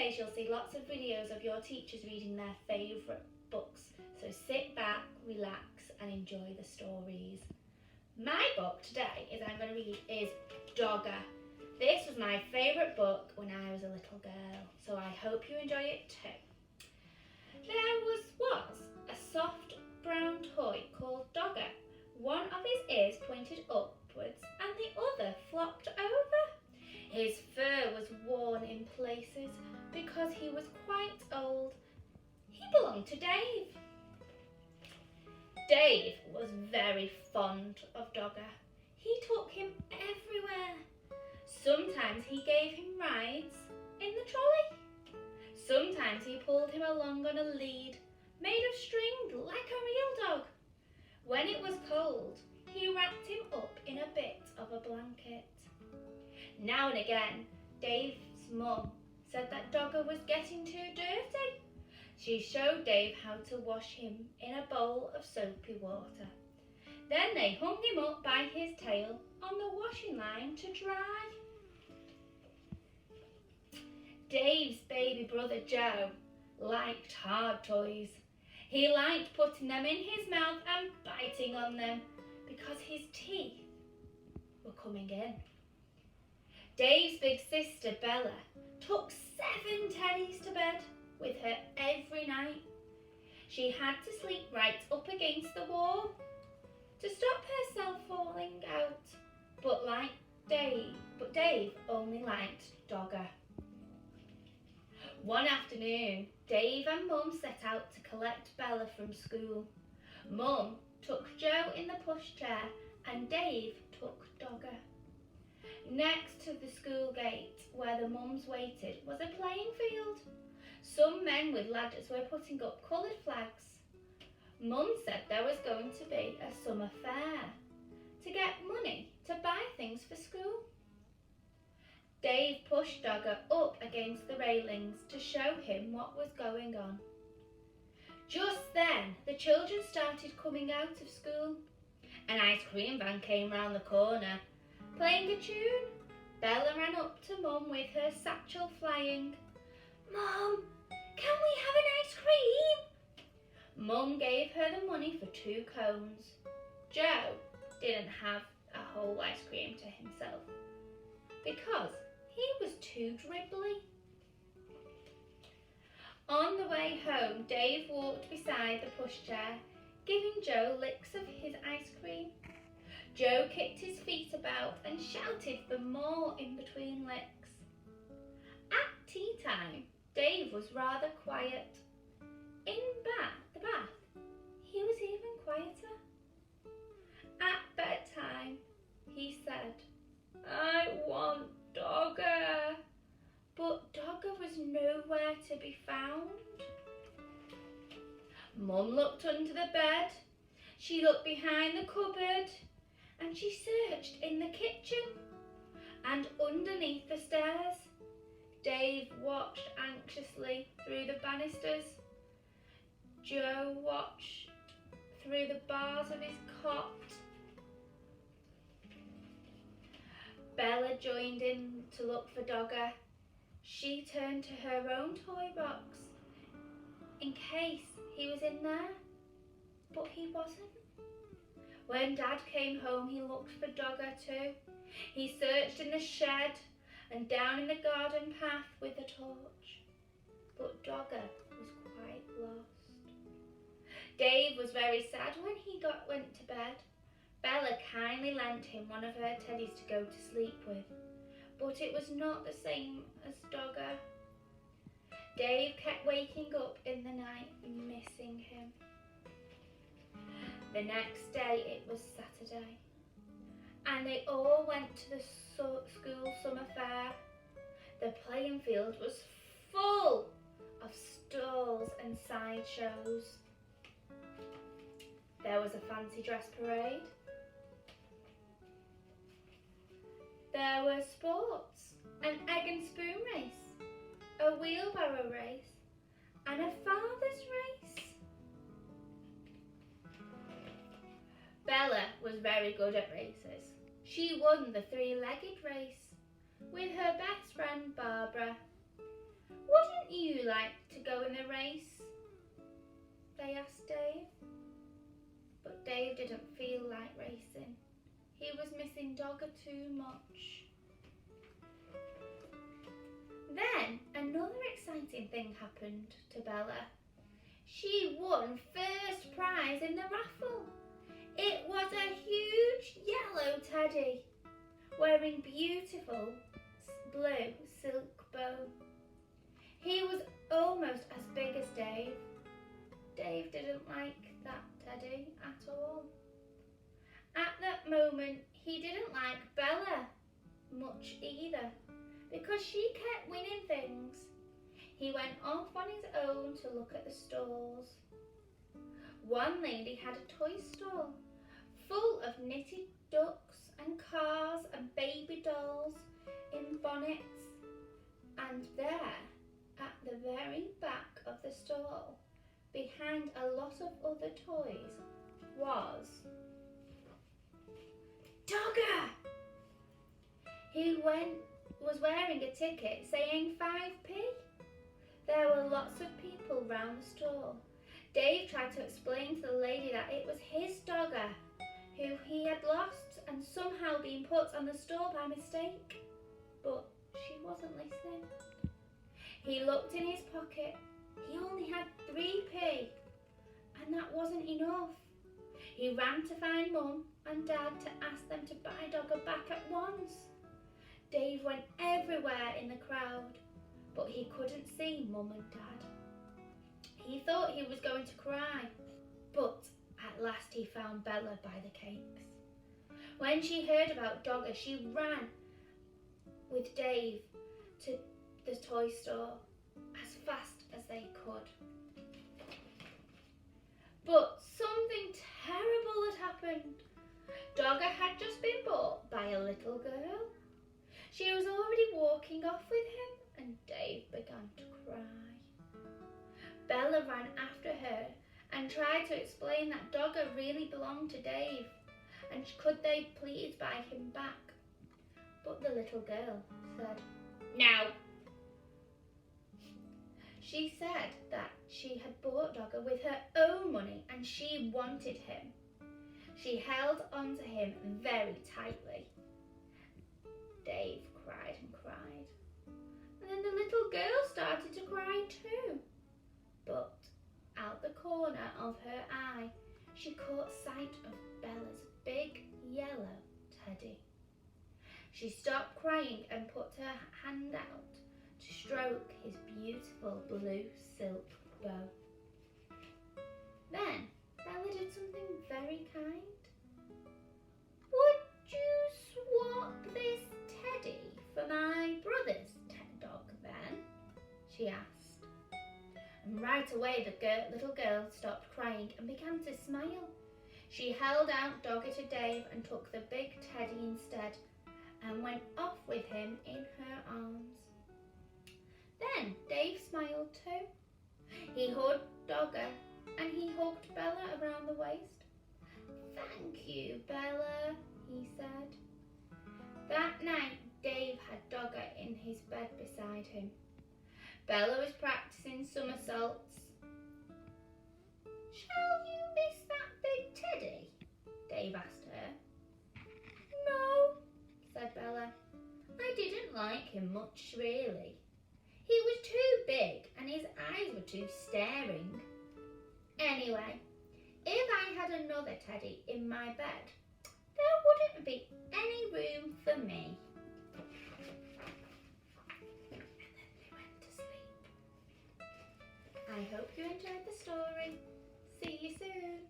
days you'll see lots of videos of your teachers reading their favourite books, so sit back, relax and enjoy the stories. My book today I'm going to read is Dogger. This was my favourite book when I was a little girl, so I hope you enjoy it too. There was a soft brown toy called Dogger. One of his ears pointed upwards and the other flopped over. His fur was worn in places because he was quite old. He belonged to Dave. Dave was very fond of Dogger. He took him everywhere. Sometimes he gave him rides in the trolley. Sometimes he pulled him along on a lead made of string like a real dog. When it was cold, he wrapped him up in a bit of a blanket. Now and again, Dave's mum said that Dogger was getting too dirty. She showed Dave how to wash him in a bowl of soapy water. Then they hung him up by his tail on the washing line to dry. Dave's baby brother Joe liked hard toys. He liked putting them in his mouth and biting on them because his teeth were coming in. Dave's big sister Bella took 7 teddies to bed with her every night. She had to sleep right up against the wall to stop herself falling out. But Dave only liked Dogger. One afternoon, Dave and Mum set out to collect Bella from school. Mum took Joe in the pushchair and Dave took Dogger. Next to the school gate, where the mums waited, was a playing field. Some men with ladders were putting up coloured flags. Mum said there was going to be a summer fair to get money to buy things for school. Dave pushed Dogger up against the railings to show him what was going on. Just then, the children started coming out of school. An ice cream van came round the corner, playing a tune. Bella ran up to Mum with her satchel flying. "Mum, can we have an ice cream?" Mum gave her the money for 2 cones. Joe didn't have a whole ice cream to himself because he was too dribbly. On the way home, Dave walked beside the pushchair, giving Joe licks of his ice cream. Joe kicked his feet about and shouted for more in between licks. At tea time, Dave was rather quiet. In the bath, he was even quieter. At bedtime, he said, "I want Dogger." But Dogger was nowhere to be found. Mum looked under the bed. She looked behind the cupboard. And she searched in the kitchen and underneath the stairs. Dave watched anxiously through the banisters. Joe watched through the bars of his cot. Bella joined in to look for Dogger. She turned to her own toy box in case he was in there, but he wasn't. When Dad came home, he looked for Dogger too. He searched in the shed and down in the garden path with a torch. But Dogger was quite lost. Dave was very sad when he went to bed. Bella kindly lent him one of her teddies to go to sleep with, but it was not the same as Dogger. Dave kept waking up in the night, missing him. The next day it was Saturday, and they all went to the school summer fair. The playing field was full of stalls and sideshows. There was a fancy dress parade. There were sports, an egg and spoon race, a wheelbarrow race, and a father's race. Bella was very good at races. She won the 3-legged race with her best friend Barbara. Wouldn't Wouldn't you like to go in a race? They asked Dave. But Dave didn't feel like racing. He was missing Dogger too much. Then another exciting thing happened to Bella. She won first prize in the raffle. It was a huge yellow teddy wearing beautiful blue silk bow. He was almost as big as Dave. Dave didn't like that teddy at all. At that moment, he didn't like Bella much either because she kept winning things. He went off on his own to look at the stalls. One lady had a toy stall full of knitted ducks and cars and baby dolls in bonnets. And there, at the very back of the stall, behind a lot of other toys, was Dogger! He was wearing a ticket saying 5p. There were lots of people round the stall. Dave tried to explain to the lady that it was his Dogger, who he had lost and somehow been put on the stall by mistake. But she wasn't listening. He looked in his pocket. He only had 3p, and that wasn't enough. He ran to find Mum and Dad to ask them to buy Dogger back at once. Dave went everywhere in the crowd, but he couldn't see Mum and Dad. He thought he was going to cry, but at last he found Bella by the cakes. When she heard about Dogger, she ran with Dave to the toy store as fast as they could. But something terrible had happened. Dogger had just been bought by a little girl. She was already walking off with him, and Dave began to cry. Bella ran after her and tried to explain that Dogger really belonged to Dave, and could they please buy him back. But the little girl said, "No." She said that she had bought Dogger with her own money and she wanted him. She held on to him very tightly. Dave cried and cried. And then the little girl started to cry too. But out the corner of her eye, she caught sight of Bella's big yellow teddy. She stopped crying and put her hand out to stroke his beautiful blue silk bow. Then Bella did something very kind. "Would you swap this teddy for my brother's dog then?" she asked. And right away the little girl stopped crying and began to smile. She held out Dogger to Dave and took the big teddy instead and went off with him in her arms. Then Dave smiled too. He hugged Dogger and he hugged Bella around the waist. "Thank you, Bella," he said. That night, Dave had Dogger in his bed beside him. Bella was practicing somersaults. "Shall you miss that big teddy?" Dave asked her. "No," said Bella. "I didn't like him much, really. He was too big and his eyes were too staring. Anyway, if I had another teddy in my bed, there wouldn't be any room for me." And then they went to sleep. I hope you enjoyed the story. See you soon.